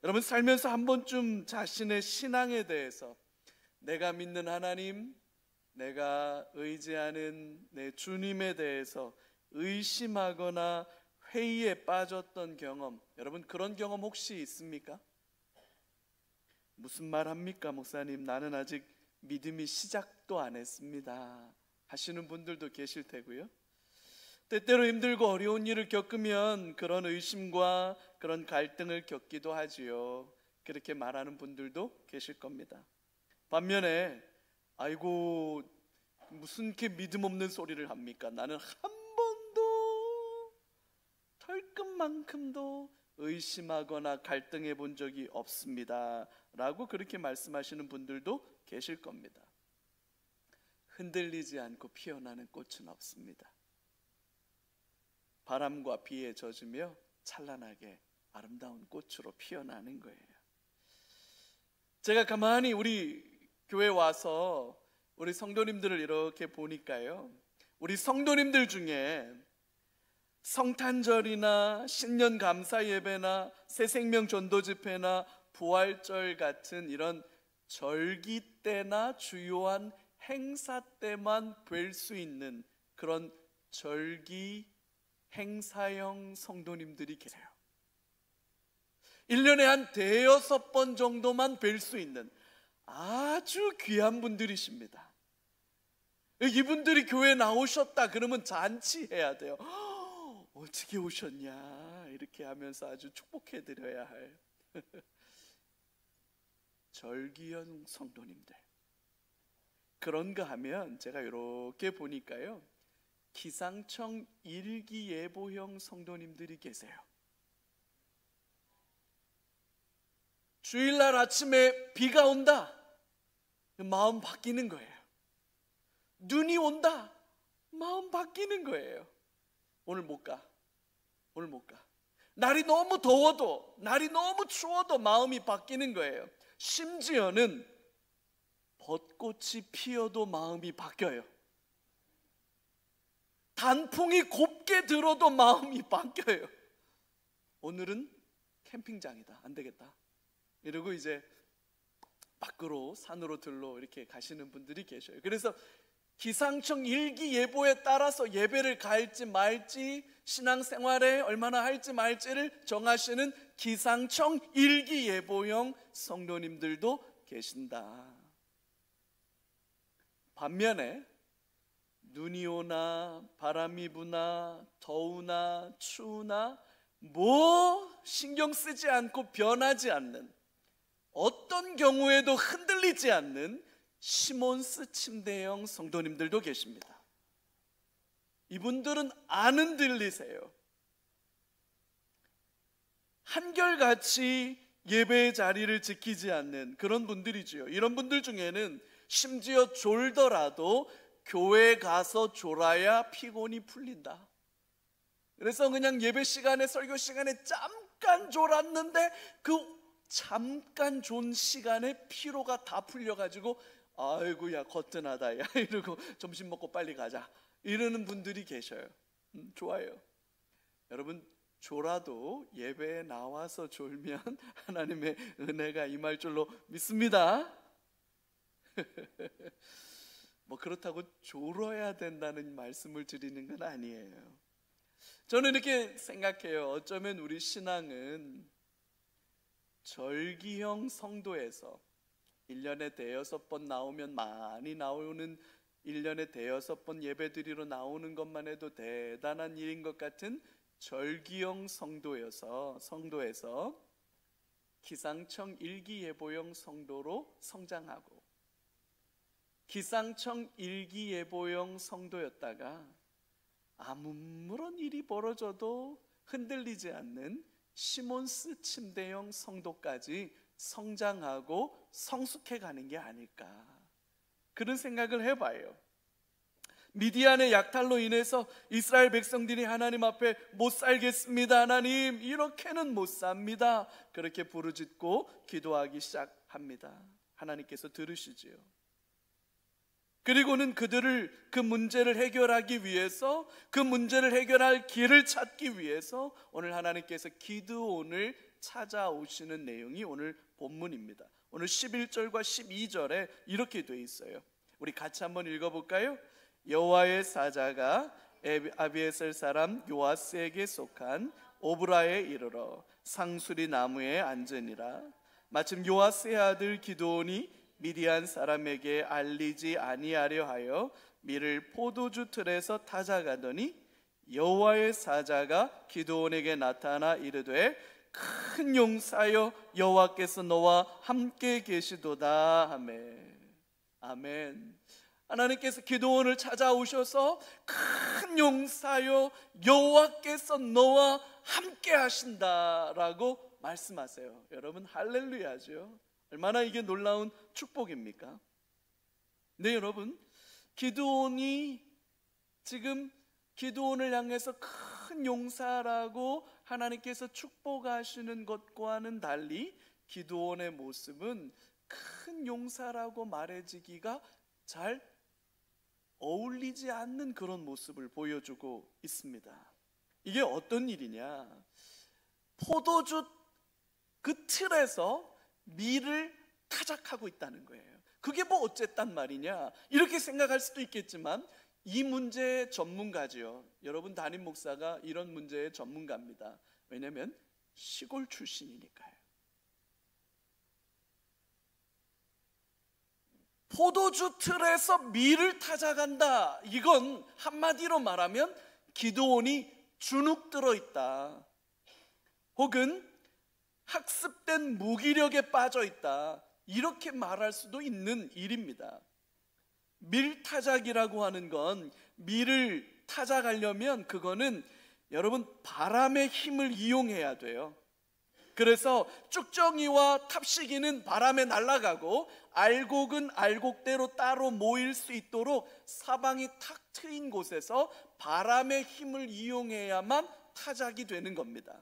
여러분, 살면서 한 번쯤 자신의 신앙에 대해서, 내가 믿는 하나님, 내가 의지하는 내 주님에 대해서 의심하거나 회의에 빠졌던 경험, 여러분 그런 경험 혹시 있습니까? 무슨 말 합니까 목사님? 나는 아직 믿음이 시작도 안 했습니다 하시는 분들도 계실 테고요. 때때로 힘들고 어려운 일을 겪으면 그런 의심과 그런 갈등을 겪기도 하지요. 그렇게 말하는 분들도 계실 겁니다. 반면에 아이고 무슨 이렇게 믿음 없는 소리를 합니까? 나는 한 번도 털끝만큼도 의심하거나 갈등해 본 적이 없습니다 라고 그렇게 말씀하시는 분들도 계실 겁니다. 흔들리지 않고 피어나는 꽃은 없습니다. 바람과 비에 젖으며 찬란하게 아름다운 꽃으로 피어나는 거예요. 제가 가만히 우리 교회 와서 우리 성도님들을 이렇게 보니까요, 우리 성도님들 중에 성탄절이나 신년 감사 예배나 새생명 전도 집회나 부활절 같은 이런 절기 때나 주요한 행사 때만 뵐 수 있는 그런 절기 행사형 성도님들이 계세요. 1년에 한 5-6번 정도만 뵐 수 있는 아주 귀한 분들이십니다. 이분들이 교회에 나오셨다 그러면 잔치해야 돼요. 어떻게 오셨냐 이렇게 하면서 아주 축복해 드려야 할 절기형 성도님들. 그런가 하면 제가 이렇게 보니까요, 기상청 일기예보형 성도님들이 계세요. 주일날 아침에 비가 온다, 마음 바뀌는 거예요. 눈이 온다, 마음 바뀌는 거예요. 오늘 못 가, 오늘 못 가. 날이 너무 더워도, 날이 너무 추워도 마음이 바뀌는 거예요. 심지어는 벚꽃이 피어도 마음이 바뀌어요. 단풍이 곱게 들어도 마음이 바뀌어요. 오늘은 캠핑장이다, 안 되겠다 이러고 이제 밖으로 산으로 들러 이렇게 가시는 분들이 계셔요. 그래서 기상청 일기예보에 따라서 예배를 갈지 말지, 신앙생활에 얼마나 할지 말지를 정하시는 기상청 일기예보형 성도님들도 계신다. 반면에 눈이 오나 바람이 부나 더우나 추우나 뭐 신경 쓰지 않고 변하지 않는, 어떤 경우에도 흔들리지 않는 시몬스 침대형 성도님들도 계십니다. 이분들은 안 흔들리세요. 한결같이 예배의 자리를 지키지 않는 그런 분들이지요. 이런 분들 중에는 심지어 졸더라도 교회 가서 졸아야 피곤이 풀린다. 그래서 그냥 예배 시간에, 설교 시간에 잠깐 졸았는데 그 잠깐 존 시간에 피로가 다 풀려가지고 아이고야 거뜬하다 야 이러고 점심 먹고 빨리 가자 이러는 분들이 계셔요. 좋아요. 여러분, 졸아도 예배에 나와서 졸면 하나님의 은혜가 임할 줄로 믿습니다. 뭐 그렇다고 졸아야 된다는 말씀을 드리는 건 아니에요. 저는 이렇게 생각해요. 어쩌면 우리 신앙은 절기형 성도에서 1년에 5-6번 나오면 많이 나오는 1년에 5-6번 예배드리러 나오는 것만 해도 대단한 일인 것 같은 절기형 성도에서 기상청 일기예보형 성도로 성장하고, 기상청 일기예보형 성도였다가 아무런 일이 벌어져도 흔들리지 않는 시몬스 침대형 성도까지 성장하고 성숙해 가는 게 아닐까, 그런 생각을 해봐요. 미디안의 약탈로 인해서 이스라엘 백성들이 하나님 앞에 못 살겠습니다, 하나님 이렇게는 못 삽니다, 그렇게 부르짖고 기도하기 시작합니다. 하나님께서 들으시지요. 그리고는 그들을 그 문제를 해결하기 위해서, 그 문제를 해결할 길을 찾기 위해서 오늘 하나님께서 기드온을 찾아오시는 내용이 오늘 본문입니다. 오늘 11절과 12절에 이렇게 돼 있어요. 우리 같이 한번 읽어볼까요? 여호와의 사자가 아비에셀 사람 요아스에게 속한 오브라에 이르러 상수리 나무에 앉으니라. 마침 요아스의 아들 기드온이 미디안 사람에게 알리지 아니하려 하여 밀을 포도주 틀에서 타작하더니 여호와의 사자가 기드온에게 나타나 이르되 큰 용사여 여호와께서 너와 함께 계시도다 하매. 아멘. 하나님께서 기드온을 찾아오셔서 큰 용사여 여호와께서 너와 함께 하신다라고 말씀하세요. 여러분 할렐루야죠. 얼마나 이게 놀라운 축복입니까? 네, 여러분, 기드온이 지금 기드온을 향해서 큰 용사라고 하나님께서 축복하시는 것과는 달리 기드온의 모습은 큰 용사라고 말해지기가 잘 어울리지 않는 그런 모습을 보여주고 있습니다. 이게 어떤 일이냐? 포도주 그 틀에서 밀을 타작하고 있다는 거예요. 그게 뭐 어쨌단 말이냐? 이렇게 생각할 수도 있겠지만 이 문제의 전문가지요. 여러분, 담임 목사가 이런 문제의 전문가입니다. 왜냐하면 시골 출신이니까요. 포도주 틀에서 밀을 타작한다. 이건 한마디로 말하면 기드온이 주눅 들어 있다, 혹은 학습된 무기력에 빠져 있다, 이렇게 말할 수도 있는 일입니다. 밀타작이라고 하는 건, 밀을 타작하려면 그거는 여러분 바람의 힘을 이용해야 돼요. 그래서 쭉정이와 탑시기는 바람에 날아가고 알곡은 알곡대로 따로 모일 수 있도록 사방이 탁 트인 곳에서 바람의 힘을 이용해야만 타작이 되는 겁니다.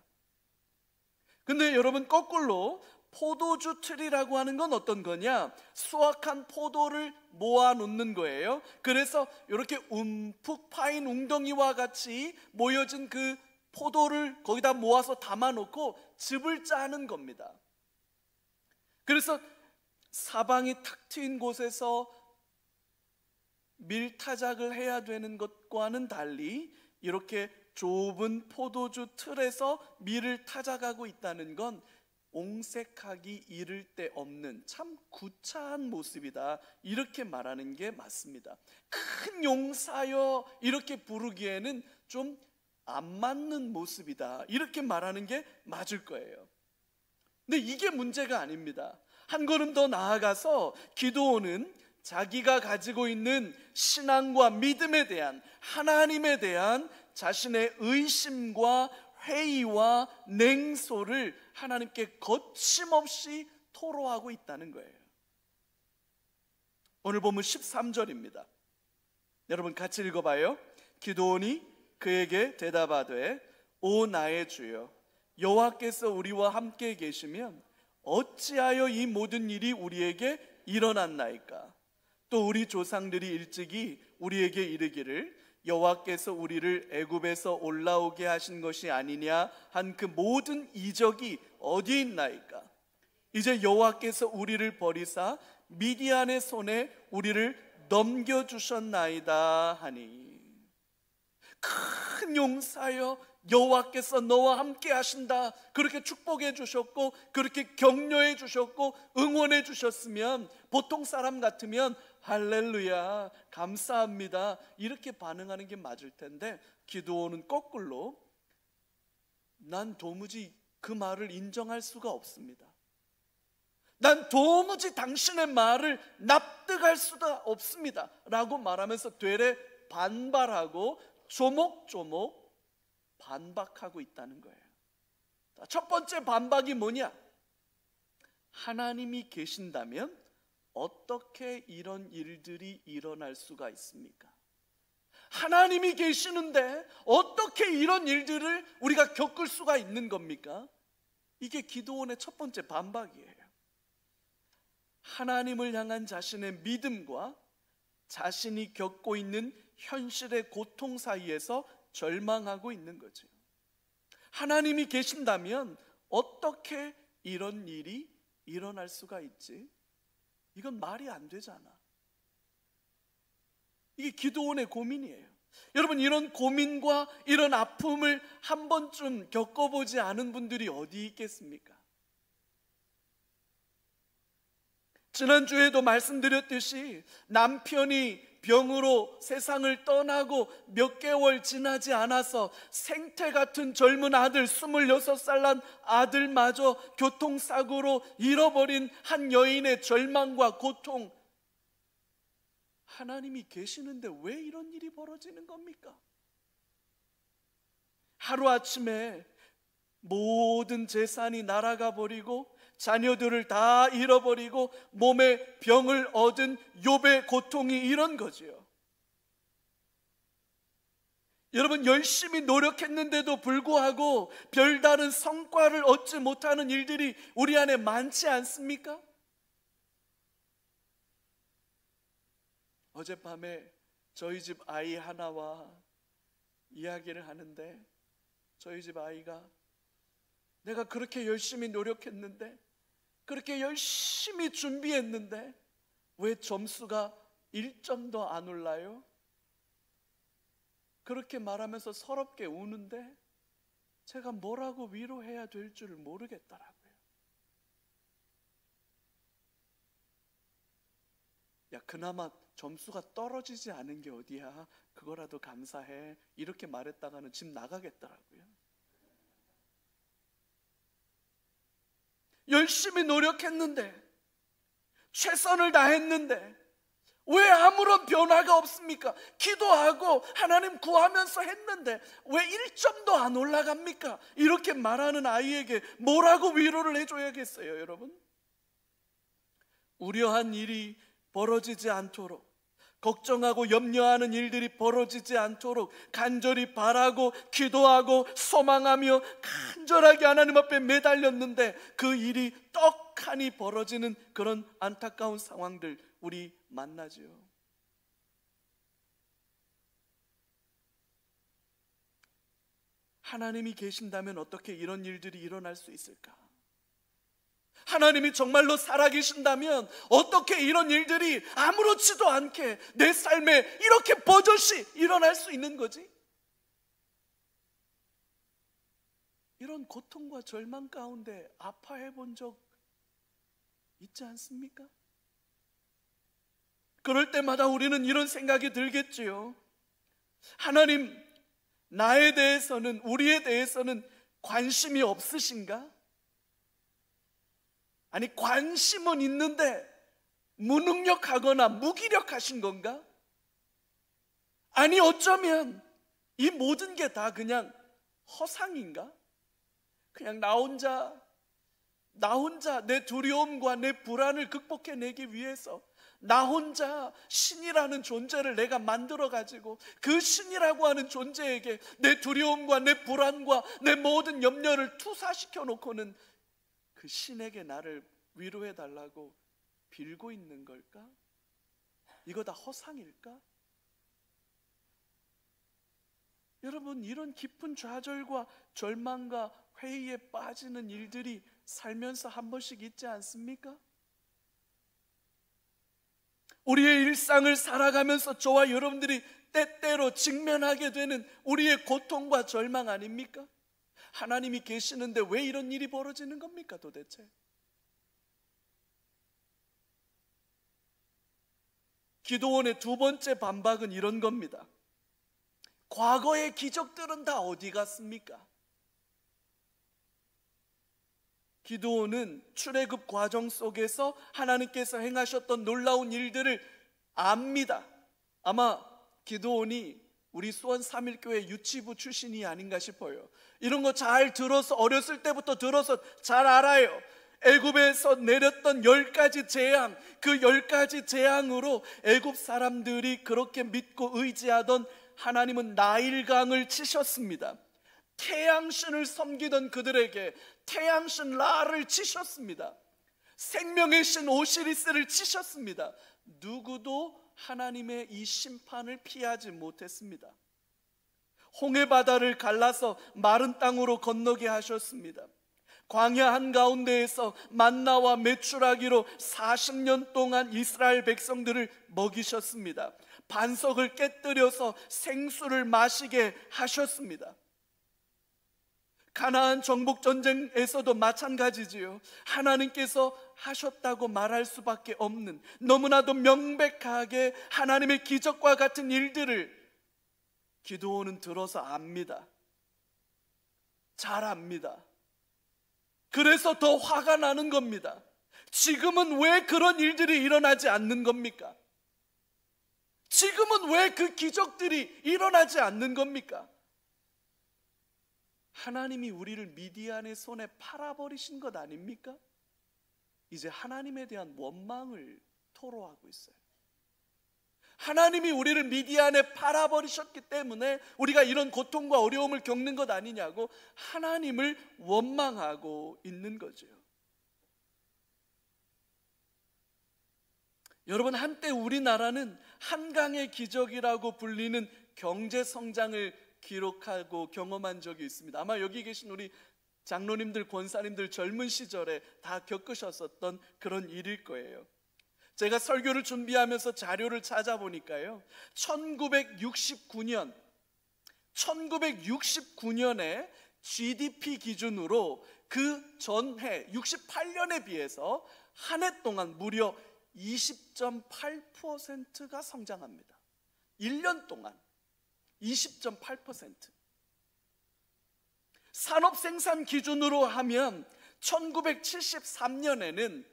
근데 여러분, 거꾸로 포도주 틀이라고 하는 건 어떤 거냐? 수확한 포도를 모아 놓는 거예요. 그래서 이렇게 움푹 파인 웅덩이와 같이 모여진 그 포도를 거기다 모아서 담아놓고 즙을 짜는 겁니다. 그래서 사방이 탁 트인 곳에서 밀타작을 해야 되는 것과는 달리 이렇게 좁은 포도주 틀에서 밀을 타작하고 있다는 건 옹색하기 이를 데 없는 참 구차한 모습이다, 이렇게 말하는 게 맞습니다. 큰 용사여 이렇게 부르기에는 좀 안 맞는 모습이다, 이렇게 말하는 게 맞을 거예요. 근데 이게 문제가 아닙니다. 한 걸음 더 나아가서 기드온은 자기가 가지고 있는 신앙과 믿음에 대한, 하나님에 대한 자신의 의심과 회의와 냉소를 하나님께 거침없이 토로하고 있다는 거예요. 오늘 본문 13절입니다. 여러분 같이 읽어봐요. 기드온이 그에게 대답하되 오 나의 주여, 여호와께서 우리와 함께 계시면 어찌하여 이 모든 일이 우리에게 일어났나이까? 또 우리 조상들이 일찍이 우리에게 이르기를 여호와께서 우리를 애굽에서 올라오게 하신 것이 아니냐 한 그 모든 이적이 어디 있나이까? 이제 여호와께서 우리를 버리사 미디안의 손에 우리를 넘겨주셨나이다 하니. 큰 용사여 여호와께서 너와 함께 하신다, 그렇게 축복해 주셨고 그렇게 격려해 주셨고 응원해 주셨으면 보통 사람 같으면 할렐루야 감사합니다 이렇게 반응하는 게 맞을 텐데, 기드온은 거꾸로 난 도무지 그 말을 인정할 수가 없습니다. 난 도무지 당신의 말을 납득할 수가 없습니다 라고 말하면서 되레 반발하고 조목조목 반박하고 있다는 거예요. 첫 번째 반박이 뭐냐? 하나님이 계신다면 어떻게 이런 일들이 일어날 수가 있습니까? 하나님이 계시는데 어떻게 이런 일들을 우리가 겪을 수가 있는 겁니까? 이게 기드온의 첫 번째 반박이에요. 하나님을 향한 자신의 믿음과 자신이 겪고 있는 현실의 고통 사이에서 절망하고 있는 거죠. 하나님이 계신다면 어떻게 이런 일이 일어날 수가 있지? 이건 말이 안 되잖아. 이게 기드온의 고민이에요. 여러분, 이런 고민과 이런 아픔을 한 번쯤 겪어보지 않은 분들이 어디 있겠습니까? 지난주에도 말씀드렸듯이 남편이 병으로 세상을 떠나고 몇 개월 지나지 않아서 생태 같은 젊은 아들, 26살 난 아들마저 교통사고로 잃어버린 한 여인의 절망과 고통, 하나님이 계시는데 왜 이런 일이 벌어지는 겁니까? 하루아침에 모든 재산이 날아가 버리고 자녀들을 다 잃어버리고 몸에 병을 얻은 욥의 고통이 이런 거지요. 여러분, 열심히 노력했는데도 불구하고 별다른 성과를 얻지 못하는 일들이 우리 안에 많지 않습니까? 어젯밤에 저희 집 아이 하나와 이야기를 하는데, 저희 집 아이가 내가 그렇게 열심히 노력했는데, 그렇게 열심히 준비했는데 왜 점수가 1점도 안 올라요? 그렇게 말하면서 서럽게 우는데 제가 뭐라고 위로해야 될 줄 모르겠더라고요. 야, 그나마 점수가 떨어지지 않은 게 어디야? 그거라도 감사해. 이렇게 말했다가는 집 나가겠더라고요. 열심히 노력했는데, 최선을 다했는데 왜 아무런 변화가 없습니까? 기도하고 하나님 구하면서 했는데 왜 1점도 안 올라갑니까? 이렇게 말하는 아이에게 뭐라고 위로를 해줘야겠어요, 여러분? 우려한 일이 벌어지지 않도록, 걱정하고 염려하는 일들이 벌어지지 않도록 간절히 바라고 기도하고 소망하며 간절하게 하나님 앞에 매달렸는데 그 일이 떡하니 벌어지는 그런 안타까운 상황들 우리 만나지요. 하나님이 계신다면 어떻게 이런 일들이 일어날 수 있을까? 하나님이 정말로 살아계신다면 어떻게 이런 일들이 아무렇지도 않게 내 삶에 이렇게 버젓이 일어날 수 있는 거지? 이런 고통과 절망 가운데 아파해 본 적 있지 않습니까? 그럴 때마다 우리는 이런 생각이 들겠지요. 하나님, 나에 대해서는, 우리에 대해서는 관심이 없으신가? 아니, 관심은 있는데 무능력하거나 무기력하신 건가? 아니, 어쩌면 이 모든 게 다 그냥 허상인가? 그냥 나 혼자 내 두려움과 내 불안을 극복해내기 위해서 나 혼자 신이라는 존재를 내가 만들어가지고 그 신이라고 하는 존재에게 내 두려움과 내 불안과 내 모든 염려를 투사시켜 놓고는 그 신에게 나를 위로해달라고 빌고 있는 걸까? 이거 다 허상일까? 여러분, 이런 깊은 좌절과 절망과 회의에 빠지는 일들이 살면서 한 번씩 있지 않습니까? 우리의 일상을 살아가면서 저와 여러분들이 때때로 직면하게 되는 우리의 고통과 절망 아닙니까? 하나님이 계시는데 왜 이런 일이 벌어지는 겁니까, 도대체? 기드온의 두 번째 반박은 이런 겁니다. 과거의 기적들은 다 어디 갔습니까? 기드온은 출애굽 과정 속에서 하나님께서 행하셨던 놀라운 일들을 압니다. 아마 기드온이 우리 수원 3일교회 유치부 출신이 아닌가 싶어요. 이런 거 잘 들어서, 어렸을 때부터 들어서 잘 알아요. 애굽에서 내렸던 10가지 재앙, 그 10가지 재앙으로 애굽 사람들이 그렇게 믿고 의지하던 하나님은 나일강을 치셨습니다. 태양신을 섬기던 그들에게 태양신 라를 치셨습니다. 생명의 신 오시리스를 치셨습니다. 누구도 하나님의 이 심판을 피하지 못했습니다. 홍해 바다를 갈라서 마른 땅으로 건너게 하셨습니다. 광야 한가운데에서 만나와 메추라기로 40년 동안 이스라엘 백성들을 먹이셨습니다. 반석을 깨뜨려서 생수를 마시게 하셨습니다. 가나안 정복 전쟁에서도 마찬가지지요. 하나님께서 하셨다고 말할 수밖에 없는, 너무나도 명백하게 하나님의 기적과 같은 일들을 기드온은 들어서 압니다. 잘 압니다. 그래서 더 화가 나는 겁니다. 지금은 왜 그런 일들이 일어나지 않는 겁니까? 지금은 왜 그 기적들이 일어나지 않는 겁니까? 하나님이 우리를 미디안의 손에 팔아버리신 것 아닙니까? 이제 하나님에 대한 원망을 토로하고 있어요. 하나님이 우리를 미디안에 팔아버리셨기 때문에 우리가 이런 고통과 어려움을 겪는 것 아니냐고 하나님을 원망하고 있는 거죠. 여러분, 한때 우리나라는 한강의 기적이라고 불리는 경제 성장을 기록하고 경험한 적이 있습니다. 아마 여기 계신 우리 장로님들, 권사님들 젊은 시절에 다 겪으셨었던 그런 일일 거예요. 제가 설교를 준비하면서 자료를 찾아보니까요, 1969년에 GDP 기준으로 그 전해 68년에 비해서 한 해 동안 무려 20.8%가 성장합니다. 1년 동안 20.8%. 산업 생산 기준으로 하면 1973년에는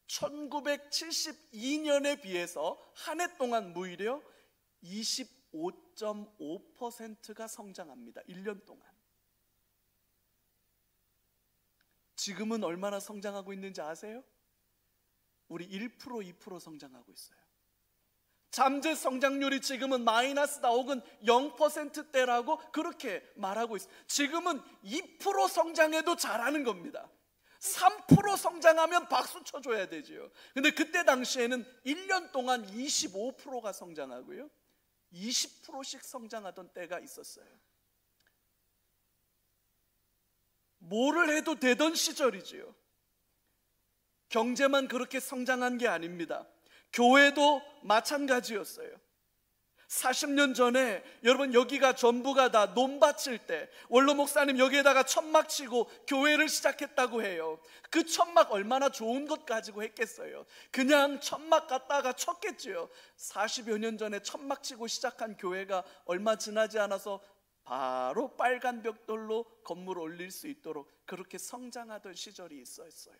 1972년에 비해서 한 해 동안 무려 25.5%가 성장합니다. 1년 동안. 지금은 얼마나 성장하고 있는지 아세요? 우리 1%, 2% 성장하고 있어요. 잠재 성장률이 지금은 마이너스다 혹은 0%대라고 그렇게 말하고 있어요. 지금은 2% 성장해도 잘하는 겁니다. 3% 성장하면 박수 쳐줘야 되죠. 근데 그때 당시에는 1년 동안 25%가 성장하고요, 20%씩 성장하던 때가 있었어요. 뭐를 해도 되던 시절이지요. 경제만 그렇게 성장한 게 아닙니다. 교회도 마찬가지였어요. 40년 전에 여러분, 여기가 전부가 다 논밭일 때 원로 목사님 여기에다가 천막 치고 교회를 시작했다고 해요. 그 천막 얼마나 좋은 것 가지고 했겠어요. 그냥 천막 갖다가 쳤겠지요. 40여 년 전에 천막 치고 시작한 교회가 얼마 지나지 않아서 바로 빨간 벽돌로 건물 올릴 수 있도록 그렇게 성장하던 시절이 있었어요.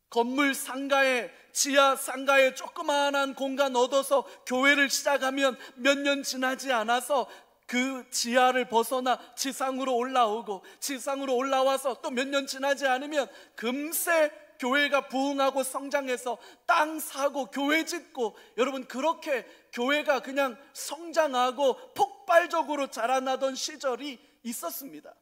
건물 상가에, 지하 상가에 조그마한 공간 얻어서 교회를 시작하면 몇 년 지나지 않아서 그 지하를 벗어나 지상으로 올라오고, 지상으로 올라와서 또 몇 년 지나지 않으면 금세 교회가 부흥하고 성장해서 땅 사고 교회 짓고, 여러분 그렇게 교회가 그냥 성장하고 폭발적으로 자라나던 시절이 있었습니다.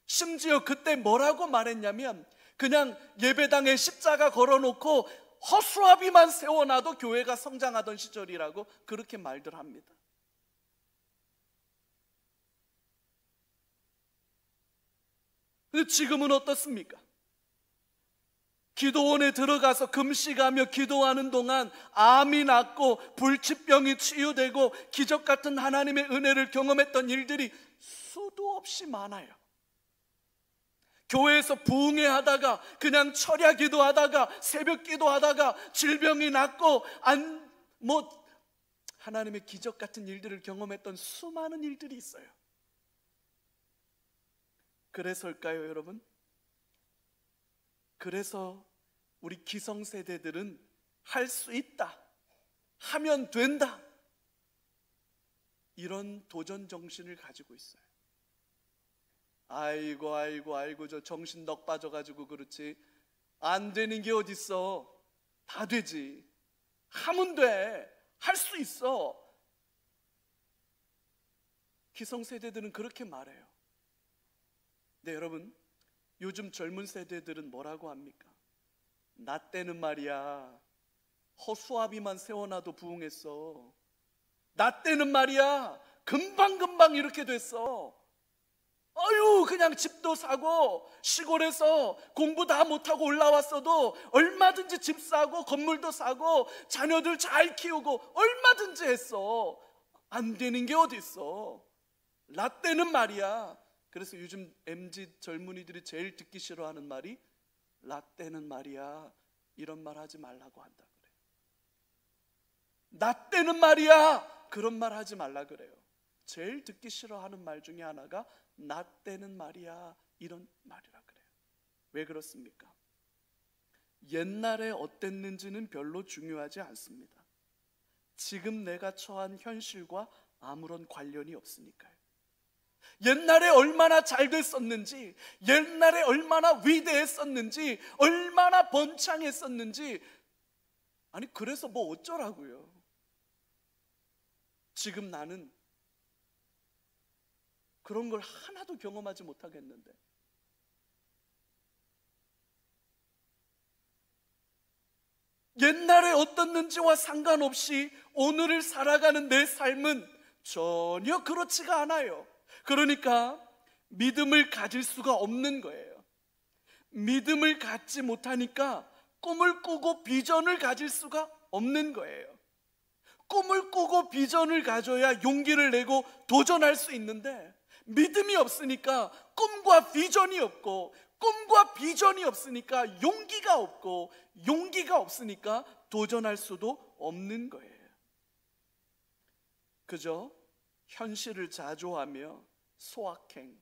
심지어 그때 뭐라고 말했냐면, 그냥 예배당에 십자가 걸어놓고 허수아비만 세워놔도 교회가 성장하던 시절이라고 그렇게 말들 합니다. 근데 지금은 어떻습니까? 기도원에 들어가서 금식하며 기도하는 동안 암이 낫고 불치병이 치유되고 기적 같은 하나님의 은혜를 경험했던 일들이 수도 없이 많아요. 교회에서 부흥회 하다가 그냥 철야 기도하다가 새벽 기도하다가 질병이 낫고 하나님의 기적 같은 일들을 경험했던 수많은 일들이 있어요. 그래서일까요, 여러분? 그래서 우리 기성세대들은 할 수 있다, 하면 된다, 이런 도전 정신을 가지고 있어요. 아이고 저 정신 넋 빠져가지고 그렇지, 안 되는 게 어딨어. 다 되지. 하면 돼. 할 수 있어. 기성세대들은 그렇게 말해요. 네, 여러분, 요즘 젊은 세대들은 뭐라고 합니까? 나 때는 말이야 허수아비만 세워놔도 부흥했어. 나 때는 말이야 금방금방 이렇게 됐어. 아유, 그냥 집도 사고 시골에서 공부 다 못하고 올라왔어도 얼마든지 집 사고 건물도 사고 자녀들 잘 키우고 얼마든지 했어. 안 되는 게 어디 있어. 라떼는 말이야. 그래서 요즘 MZ 젊은이들이 제일 듣기 싫어하는 말이 라떼는 말이야. 이런 말 하지 말라고 한다 그래요. 라떼는 말이야. 그런 말 하지 말라 그래요. 제일 듣기 싫어하는 말 중에 하나가 나 때는 말이야, 이런 말이라 그래요. 왜 그렇습니까? 옛날에 어땠는지는 별로 중요하지 않습니다. 지금 내가 처한 현실과 아무런 관련이 없으니까요. 옛날에 얼마나 잘 됐었는지, 옛날에 얼마나 위대했었는지, 얼마나 번창했었는지, 아니 그래서 뭐 어쩌라고요. 지금 나는 그런 걸 하나도 경험하지 못하겠는데, 옛날에 어떻는지와 상관없이 오늘을 살아가는 내 삶은 전혀 그렇지가 않아요. 그러니까 믿음을 가질 수가 없는 거예요. 믿음을 갖지 못하니까 꿈을 꾸고 비전을 가질 수가 없는 거예요. 꿈을 꾸고 비전을 가져야 용기를 내고 도전할 수 있는데, 믿음이 없으니까 꿈과 비전이 없고, 꿈과 비전이 없으니까 용기가 없고, 용기가 없으니까 도전할 수도 없는 거예요. 그저 현실을 자조하며 소확행,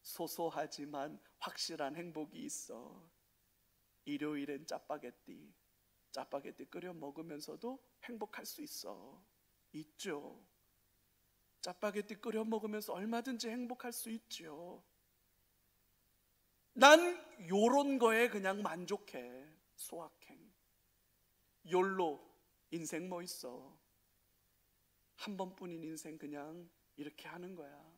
소소하지만 확실한 행복이 있어. 일요일엔 짜파게티 끓여 먹으면서도 행복할 수 있어. 있죠. 짜파게티 끓여 먹으면서 얼마든지 행복할 수 있죠. 난 요런 거에 그냥 만족해. 소확행, 욜로, 인생 뭐 있어. 한 번뿐인 인생 그냥 이렇게 하는 거야.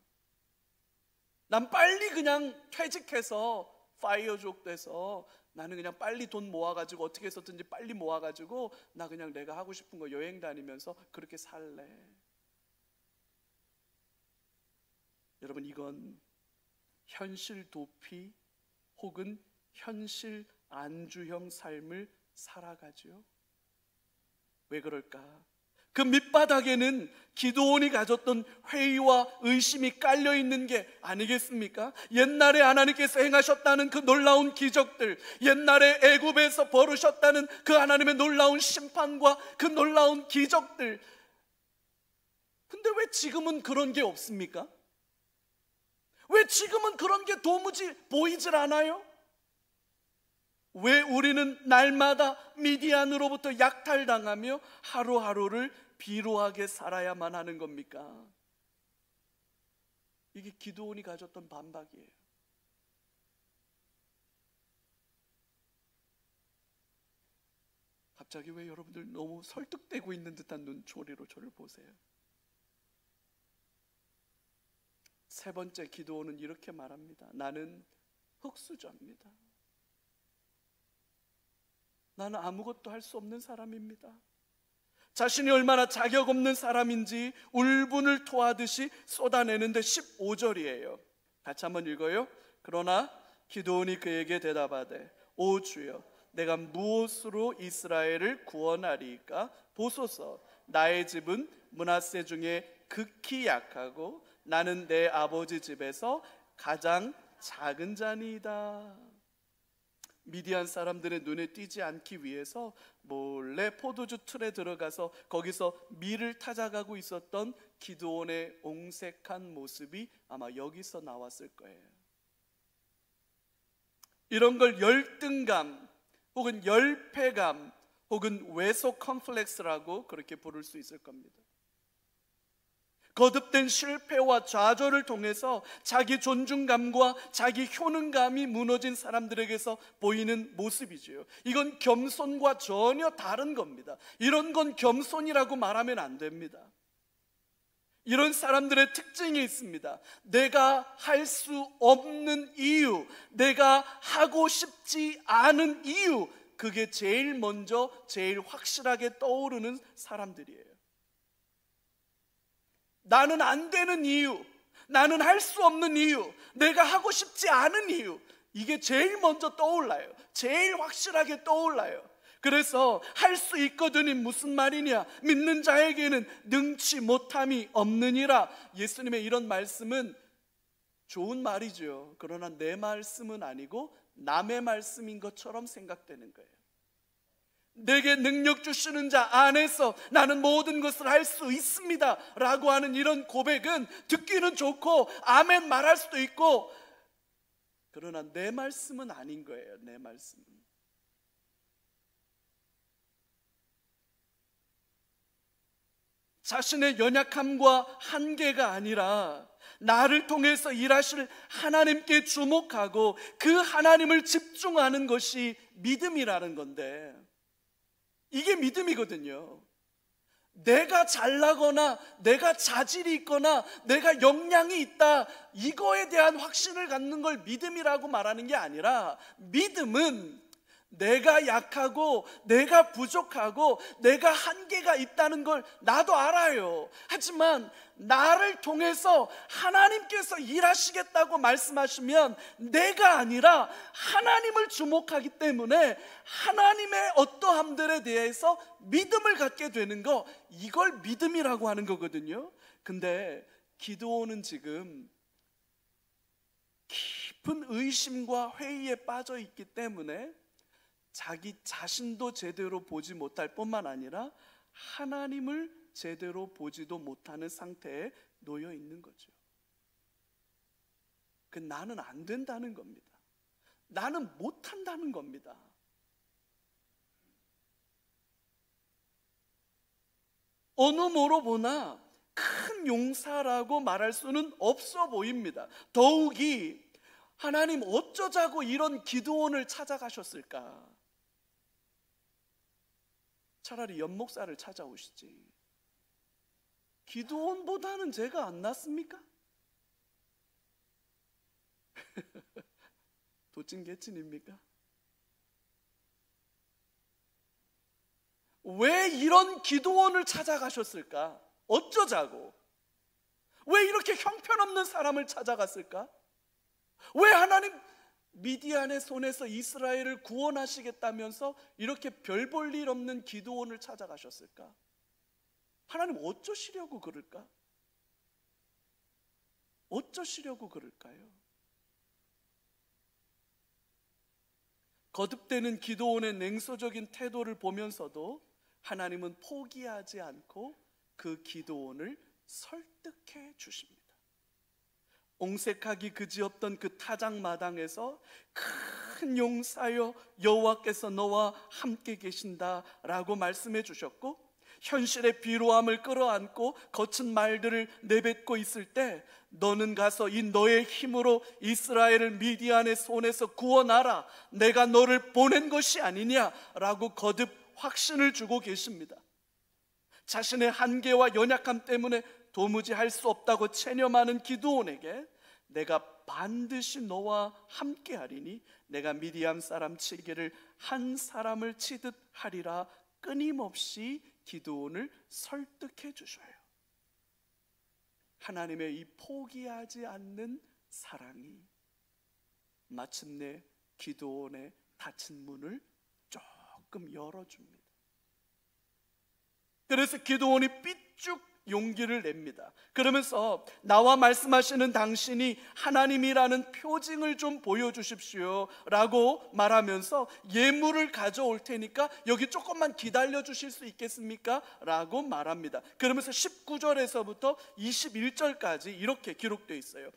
난 빨리 그냥 퇴직해서 파이어족 돼서 나는 그냥 빨리 돈 모아가지고 어떻게 해서든지 빨리 모아가지고 나 그냥 내가 하고 싶은 거 여행 다니면서 그렇게 살래. 여러분, 이건 현실 도피 혹은 현실 안주형 삶을 살아가죠. 왜 그럴까? 그 밑바닥에는 기드온이 가졌던 회의와 의심이 깔려있는 게 아니겠습니까? 옛날에 하나님께서 행하셨다는 그 놀라운 기적들, 옛날에 애굽에서 벌으셨다는 그 하나님의 놀라운 심판과 그 놀라운 기적들. 근데 왜 지금은 그런 게 없습니까? 왜 지금은 그런 게 도무지 보이질 않아요? 왜 우리는 날마다 미디안으로부터 약탈당하며 하루하루를 비루하게 살아야만 하는 겁니까? 이게 기드온이 가졌던 반박이에요. 갑자기 왜 여러분들 너무 설득되고 있는 듯한 눈초리로 저를 보세요? 세 번째, 기드온은 이렇게 말합니다. 나는 흙수저입니다. 나는 아무것도 할 수 없는 사람입니다. 자신이 얼마나 자격 없는 사람인지 울분을 토하듯이 쏟아내는데 15절이에요. 같이 한번 읽어요. 그러나 기드온이 그에게 대답하되, 오 주여, 내가 무엇으로 이스라엘을 구원하리이까? 보소서, 나의 집은 므낫세 중에 극히 약하고 나는 내 아버지 집에서 가장 작은 자니이다. 미디안 사람들의 눈에 띄지 않기 위해서 몰래 포도주 틀에 들어가서 거기서 밀을 찾아가고 있었던 기드온의 옹색한 모습이 아마 여기서 나왔을 거예요. 이런 걸 열등감 혹은 열패감 혹은 외소 컴플렉스라고 그렇게 부를 수 있을 겁니다. 거듭된 실패와 좌절을 통해서 자기 존중감과 자기 효능감이 무너진 사람들에게서 보이는 모습이지요. 이건 겸손과 전혀 다른 겁니다. 이런 건 겸손이라고 말하면 안 됩니다. 이런 사람들의 특징이 있습니다. 내가 할 수 없는 이유, 내가 하고 싶지 않은 이유, 그게 제일 먼저 제일 확실하게 떠오르는 사람들이에요. 나는 안 되는 이유, 나는 할 수 없는 이유, 내가 하고 싶지 않은 이유, 이게 제일 먼저 떠올라요. 제일 확실하게 떠올라요. 그래서 할 수 있거든이 무슨 말이냐? 믿는 자에게는 능치 못함이 없느니라. 예수님의 이런 말씀은 좋은 말이죠. 그러나 내 말씀은 아니고 남의 말씀인 것처럼 생각되는 거예요. 내게 능력 주시는 자 안에서 나는 모든 것을 할 수 있습니다 라고 하는 이런 고백은 듣기는 좋고 아멘 말할 수도 있고, 그러나 내 말씀은 아닌 거예요. 내 말씀은. 자신의 연약함과 한계가 아니라 나를 통해서 일하실 하나님께 주목하고 그 하나님을 집중하는 것이 믿음이라는 건데, 이게 믿음이거든요. 내가 잘나거나 내가 자질이 있거나 내가 역량이 있다, 이거에 대한 확신을 갖는 걸 믿음이라고 말하는 게 아니라, 믿음은 내가 약하고 내가 부족하고 내가 한계가 있다는 걸 나도 알아요. 하지만 나를 통해서 하나님께서 일하시겠다고 말씀하시면 내가 아니라 하나님을 주목하기 때문에 하나님의 어떠함들에 대해서 믿음을 갖게 되는 거, 이걸 믿음이라고 하는 거거든요. 근데 기드온은 지금 깊은 의심과 회의에 빠져 있기 때문에 자기 자신도 제대로 보지 못할 뿐만 아니라 하나님을 제대로 보지도 못하는 상태에 놓여 있는 거죠. 그 나는 안 된다는 겁니다. 나는 못한다는 겁니다. 어느 뭐로 보나 큰 용사라고 말할 수는 없어 보입니다. 더욱이 하나님 어쩌자고 이런 기드온을 찾아가셨을까? 차라리 연목사를 찾아오시지. 기드온보다는 제가 안 낫습니까? 도찐개찐입니까? 왜 이런 기드온을 찾아가셨을까? 어쩌자고? 왜 이렇게 형편없는 사람을 찾아갔을까? 왜 하나님 미디안의 손에서 이스라엘을 구원하시겠다면서 이렇게 별 볼 일 없는 기드온을 찾아가셨을까? 하나님 어쩌시려고 그럴까? 어쩌시려고 그럴까요? 거듭되는 기드온의 냉소적인 태도를 보면서도 하나님은 포기하지 않고 그 기드온을 설득해 주십니다. 옹색하기 그지없던 그 타작마당에서 큰 용사여 여호와께서 너와 함께 계신다라고 말씀해 주셨고, 현실의 비루함을 끌어안고 거친 말들을 내뱉고 있을 때 너는 가서 이 너의 힘으로 이스라엘을 미디안의 손에서 구원하라, 내가 너를 보낸 것이 아니냐라고 거듭 확신을 주고 계십니다. 자신의 한계와 연약함 때문에 도무지 할 수 없다고 체념하는 기드온에게 내가 반드시 너와 함께 하리니 내가 미디안 사람 7개를 한 사람을 치듯 하리라 끊임없이 기드온을 설득해 주셔요. 하나님의 이 포기하지 않는 사랑이 마침내 기드온의 닫힌 문을 조금 열어줍니다. 그래서 기드온이 삐쭉 용기를 냅니다. 그러면서 나와 말씀하시는 당신이 하나님이라는 표징을 좀 보여주십시오 라고 말하면서 예물을 가져올 테니까 여기 조금만 기다려 주실 수 있겠습니까? 라고 말합니다. 그러면서 19절에서부터 21절까지 이렇게 기록되어 있어요.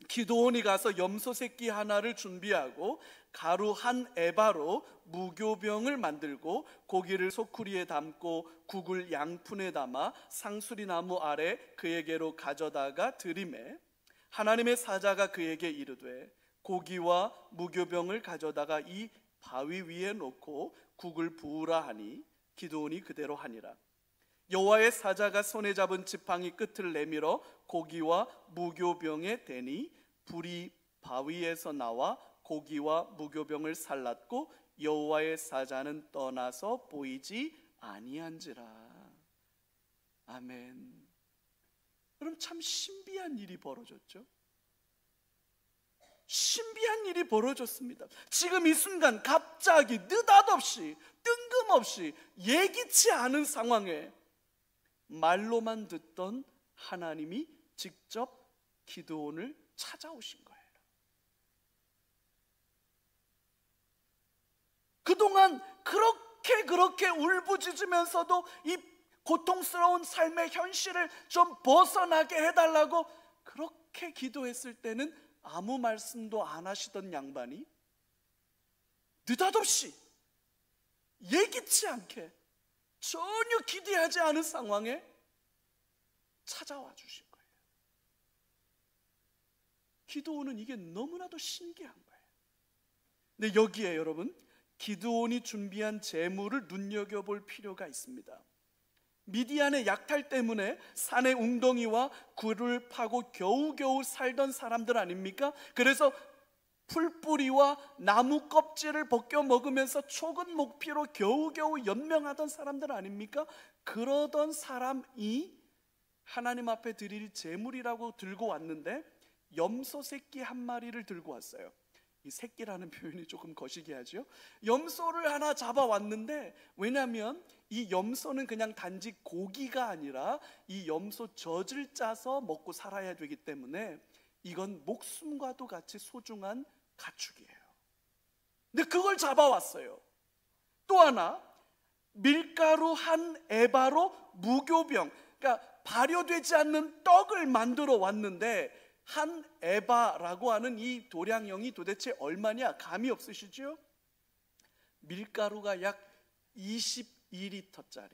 기드온이 가서 염소 새끼 하나를 준비하고 가루 한 에바로 무교병을 만들고 고기를 소쿠리에 담고 국을 양푼에 담아 상수리 나무 아래 그에게로 가져다가 들이매 하나님의 사자가 그에게 이르되 고기와 무교병을 가져다가 이 바위 위에 놓고 국을 부으라 하니 기드온이 그대로 하니라. 여호와의 사자가 손에 잡은 지팡이 끝을 내밀어 고기와 무교병에 대니 불이 바위에서 나와 고기와 무교병을 살랐고 여호와의 사자는 떠나서 보이지 아니한지라. 아멘. 그럼 참 신비한 일이 벌어졌죠. 신비한 일이 벌어졌습니다. 지금 이 순간 갑자기 느닷없이 뜬금없이 예기치 않은 상황에 말로만 듣던 하나님이 직접 기드온을 찾아오신 거예요. 그동안 그렇게 울부짖으면서도 이 고통스러운 삶의 현실을 좀 벗어나게 해달라고 그렇게 기도했을 때는 아무 말씀도 안 하시던 양반이 느닷없이 예기치 않게 전혀 기대하지 않은 상황에 찾아와 주신 거예요. 기드온은 이게 너무나도 신기한 거예요. 근데 여기에 여러분, 기드온이 준비한 재물을 눈여겨볼 필요가 있습니다. 미디안의 약탈 때문에 산의 웅덩이와 굴을 파고 겨우겨우 살던 사람들 아닙니까? 그래서 풀뿌리와 나무 껍질을 벗겨 먹으면서 촉은 목피로 겨우겨우 연명하던 사람들 아닙니까? 그러던 사람이 하나님 앞에 드릴 재물이라고 들고 왔는데 염소 새끼 한 마리를 들고 왔어요. 이 새끼라는 표현이 조금 거시기하죠. 염소를 하나 잡아왔는데, 왜냐하면 이 염소는 그냥 단지 고기가 아니라 이 염소 젖을 짜서 먹고 살아야 되기 때문에 이건 목숨과도 같이 소중한 가축이에요. 근데 그걸 잡아왔어요. 또 하나, 밀가루 한 에바로 무교병, 그러니까 발효되지 않는 떡을 만들어 왔는데, 한 에바라고 하는 이 도량형이 도대체 얼마냐 감이 없으시죠? 밀가루가 약 22리터짜리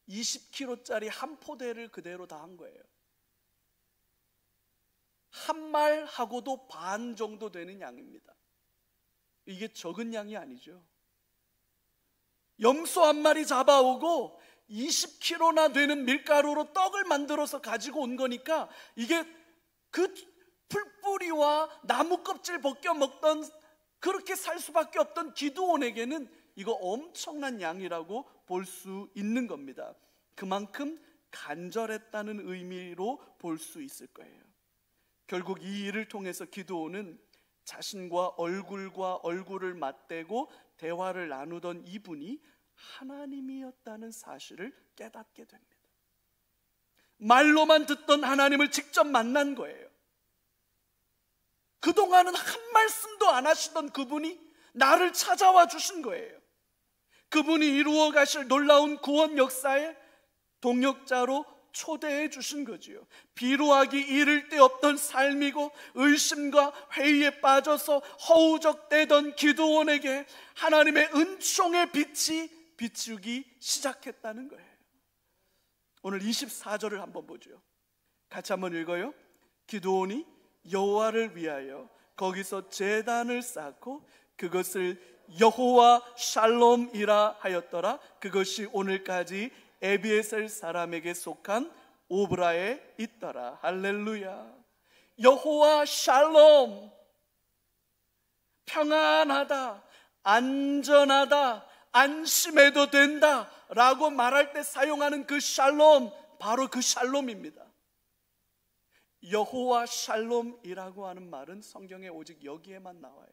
20kg짜리 한 포대를 그대로 다 한 거예요. 한 말하고도 반 정도 되는 양입니다. 이게 적은 양이 아니죠. 염소 한 마리 잡아오고 20kg나 되는 밀가루로 떡을 만들어서 가지고 온 거니까, 이게 그 풀뿌리와 나무 껍질 벗겨 먹던, 그렇게 살 수밖에 없던 기드온에게는 이거 엄청난 양이라고 볼 수 있는 겁니다. 그만큼 간절했다는 의미로 볼 수 있을 거예요. 결국 이 일을 통해서 기드온은 자신과 얼굴과 얼굴을 맞대고 대화를 나누던 이분이 하나님이었다는 사실을 깨닫게 됩니다. 말로만 듣던 하나님을 직접 만난 거예요. 그동안은 한 말씀도 안 하시던 그분이 나를 찾아와 주신 거예요. 그분이 이루어 가실 놀라운 구원 역사에 동역자로 초대해 주신 거지요. 비루하기 이를 데 없던 삶이고 의심과 회의에 빠져서 허우적대던 기드온에게 하나님의 은총의 빛이 비추기 시작했다는 거예요. 오늘 24절을 한번 보죠. 같이 한번 읽어요. 기드온이 여호와를 위하여 거기서 제단을 쌓고 그것을 여호와 샬롬이라 하였더라. 그것이 오늘까지 에비에셀 사람에게 속한 오브라에 있더라. 할렐루야. 여호와 샬롬, 평안하다, 안전하다, 안심해도 된다 라고 말할 때 사용하는 그 샬롬, 바로 그 샬롬입니다. 여호와 샬롬이라고 하는 말은 성경에 오직 여기에만 나와요.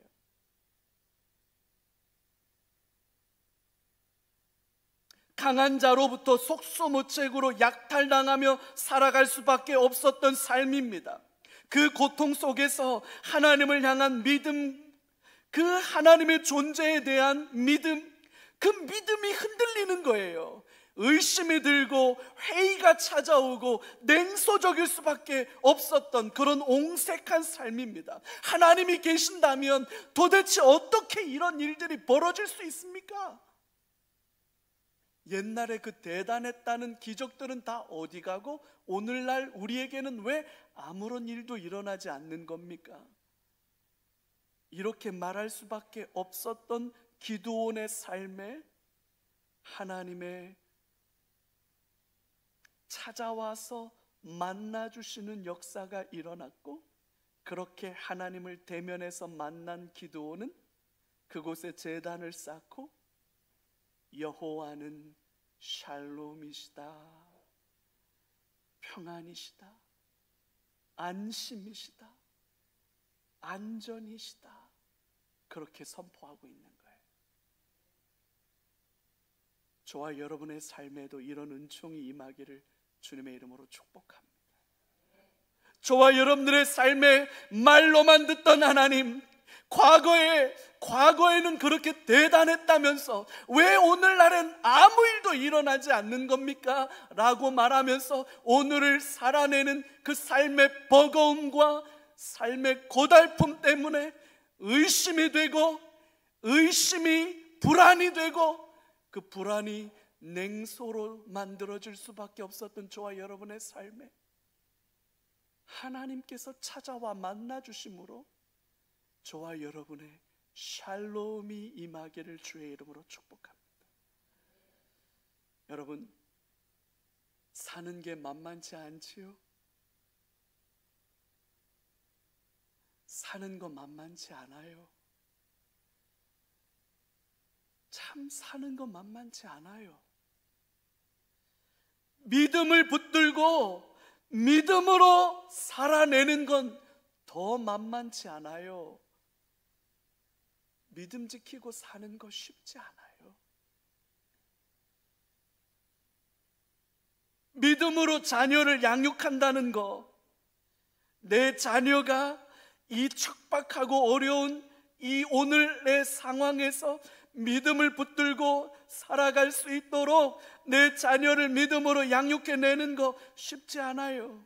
강한 자로부터 속수무책으로 약탈당하며 살아갈 수밖에 없었던 삶입니다. 그 고통 속에서 하나님을 향한 믿음, 그 하나님의 존재에 대한 믿음, 그 믿음이 흔들리는 거예요. 의심이 들고 회의가 찾아오고 냉소적일 수밖에 없었던 그런 옹색한 삶입니다. 하나님이 계신다면 도대체 어떻게 이런 일들이 벌어질 수 있습니까? 옛날에 그 대단했다는 기적들은 다 어디 가고 오늘날 우리에게는 왜 아무런 일도 일어나지 않는 겁니까? 이렇게 말할 수밖에 없었던 기드온의 삶에 하나님의 찾아와서 만나주시는 역사가 일어났고, 그렇게 하나님을 대면해서 만난 기드온은 그곳에 제단을 쌓고 여호와는 샬롬이시다, 평안이시다, 안심이시다, 안전이시다, 그렇게 선포하고 있는 거예요. 저와 여러분의 삶에도 이런 은총이 임하기를 주님의 이름으로 축복합니다. 저와 여러분들의 삶에 말로만 듣던 하나님, 과거에는 그렇게 대단했다면서 왜 오늘날엔 아무 일도 일어나지 않는 겁니까? 라고 말하면서 오늘을 살아내는 그 삶의 버거움과 삶의 고달픔 때문에 의심이 되고, 의심이 불안이 되고, 그 불안이 냉소로 만들어질 수밖에 없었던 저와 여러분의 삶에 하나님께서 찾아와 만나주심으로 저와 여러분의 샬롬이 임하기를 주의 이름으로 축복합니다. 여러분, 사는 게 만만치 않지요? 사는 거 만만치 않아요. 참 사는 거 만만치 않아요. 믿음을 붙들고 믿음으로 살아내는 건 더 만만치 않아요. 믿음 지키고 사는 거 쉽지 않아요. 믿음으로 자녀를 양육한다는 거, 내 자녀가 이 척박하고 어려운 이 오늘의 상황에서 믿음을 붙들고 살아갈 수 있도록 내 자녀를 믿음으로 양육해내는 거 쉽지 않아요.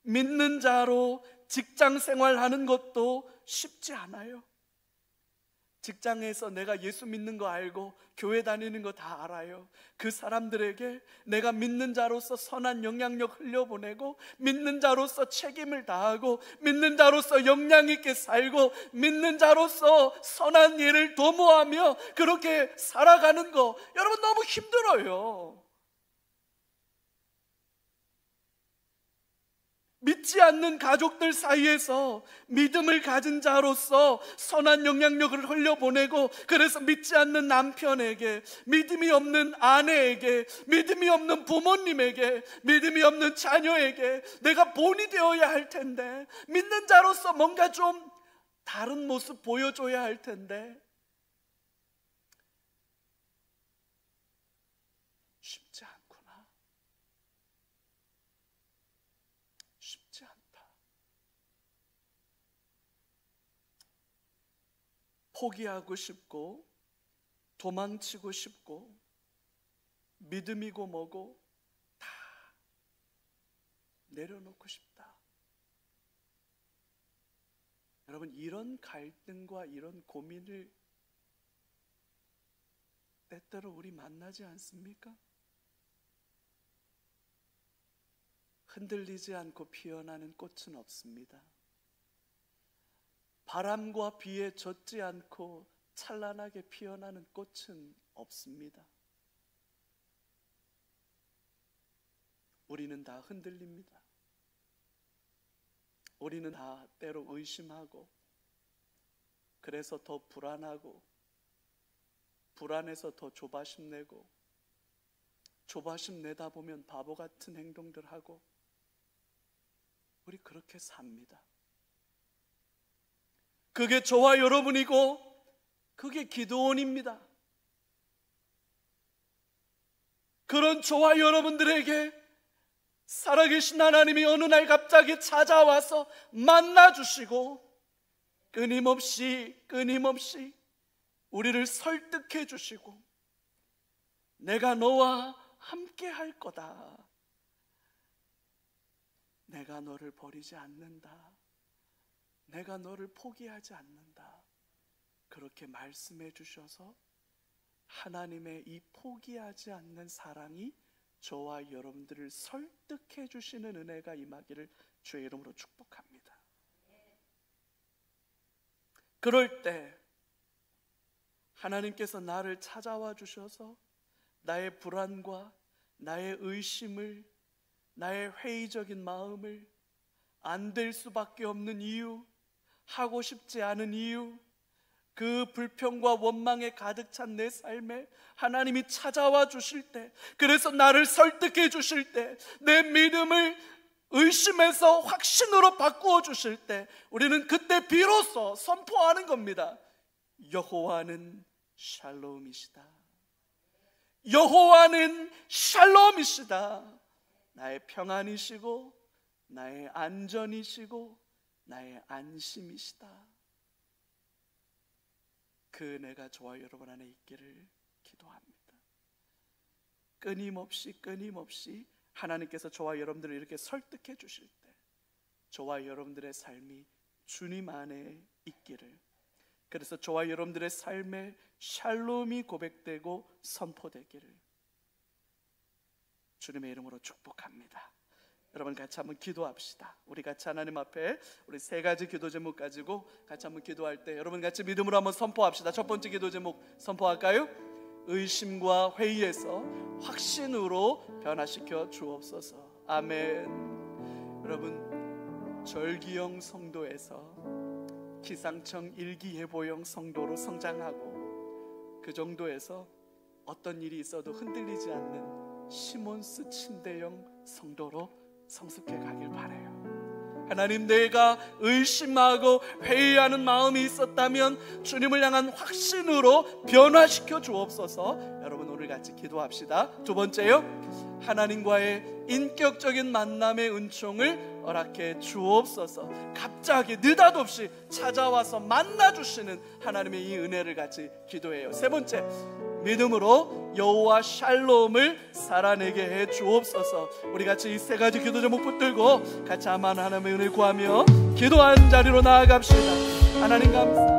믿는 자로 직장 생활하는 것도 쉽지 않아요. 직장에서 내가 예수 믿는 거 알고 교회 다니는 거 다 알아요. 그 사람들에게 내가 믿는 자로서 선한 영향력 흘려보내고, 믿는 자로서 책임을 다하고, 믿는 자로서 역량 있게 살고, 믿는 자로서 선한 일을 도모하며 그렇게 살아가는 거 여러분 너무 힘들어요. 믿지 않는 가족들 사이에서 믿음을 가진 자로서 선한 영향력을 흘려보내고, 그래서 믿지 않는 남편에게, 믿음이 없는 아내에게, 믿음이 없는 부모님에게, 믿음이 없는 자녀에게 내가 본이 되어야 할 텐데, 믿는 자로서 뭔가 좀 다른 모습 보여줘야 할 텐데 쉽지 않아요. 쉽지 않다. 포기하고 싶고, 도망치고 싶고, 믿음이고 뭐고 다 내려놓고 싶다. 여러분, 이런 갈등과 이런 고민을 때때로 우리 만나지 않습니까? 흔들리지 않고 피어나는 꽃은 없습니다. 바람과 비에 젖지 않고 찬란하게 피어나는 꽃은 없습니다. 우리는 다 흔들립니다. 우리는 다 때로 의심하고, 그래서 더 불안하고, 불안해서 더 조바심 내고, 조바심 내다 보면 바보 같은 행동들 하고, 우리 그렇게 삽니다. 그게 저와 여러분이고, 그게 기드온입니다. 그런 저와 여러분들에게 살아계신 하나님이 어느 날 갑자기 찾아와서 만나주시고, 끊임없이 우리를 설득해 주시고, 내가 너와 함께 할 거다, 내가 너를 버리지 않는다, 내가 너를 포기하지 않는다, 그렇게 말씀해 주셔서 하나님의 이 포기하지 않는 사랑이 저와 여러분들을 설득해 주시는 은혜가 임하기를 주의 이름으로 축복합니다. 그럴 때 하나님께서 나를 찾아와 주셔서 나의 불안과 나의 의심을, 나의 회의적인 마음을, 안 될 수밖에 없는 이유, 하고 싶지 않은 이유, 그 불평과 원망에 가득 찬 내 삶에 하나님이 찾아와 주실 때, 그래서 나를 설득해 주실 때, 내 믿음을 의심에서 확신으로 바꾸어 주실 때, 우리는 그때 비로소 선포하는 겁니다. 여호와는 샬롬이시다. 여호와는 샬롬이시다. 나의 평안이시고 나의 안전이시고 나의 안심이시다. 그 은혜가 저와 여러분 안에 있기를 기도합니다. 끊임없이 하나님께서 저와 여러분들을 이렇게 설득해 주실 때, 저와 여러분들의 삶이 주님 안에 있기를, 그래서 저와 여러분들의 삶에 샬롬이 고백되고 선포되기를 주님의 이름으로 축복합니다. 여러분 같이 한번 기도합시다. 우리 같이 하나님 앞에 우리 세 가지 기도 제목 가지고 같이 한번 기도할 때 여러분 같이 믿음으로 한번 선포합시다. 첫 번째 기도 제목 선포할까요? 의심과 회의에서 확신으로 변화시켜 주옵소서. 아멘. 여러분, 절기형 성도에서 기상청 일기예보형 성도로 성장하고, 그 정도에서 어떤 일이 있어도 흔들리지 않는 시몬스 침대형 성도로 성숙해 가길 바라요. 하나님, 내가 의심하고 회의하는 마음이 있었다면 주님을 향한 확신으로 변화시켜 주옵소서. 여러분 오늘 같이 기도합시다. 두 번째요, 하나님과의 인격적인 만남의 은총을 허락해 주옵소서. 갑자기 느닷없이 찾아와서 만나주시는 하나님의 이 은혜를 같이 기도해요. 세 번째, 믿음으로 여호와 샬롬을 살아내게 해 주옵소서. 우리 같이 이 세 가지 기도 제목 붙들고 같이 아만 하나님의 은혜를 구하며 기도하는 자리로 나아갑시다. 하나님 감사합니다.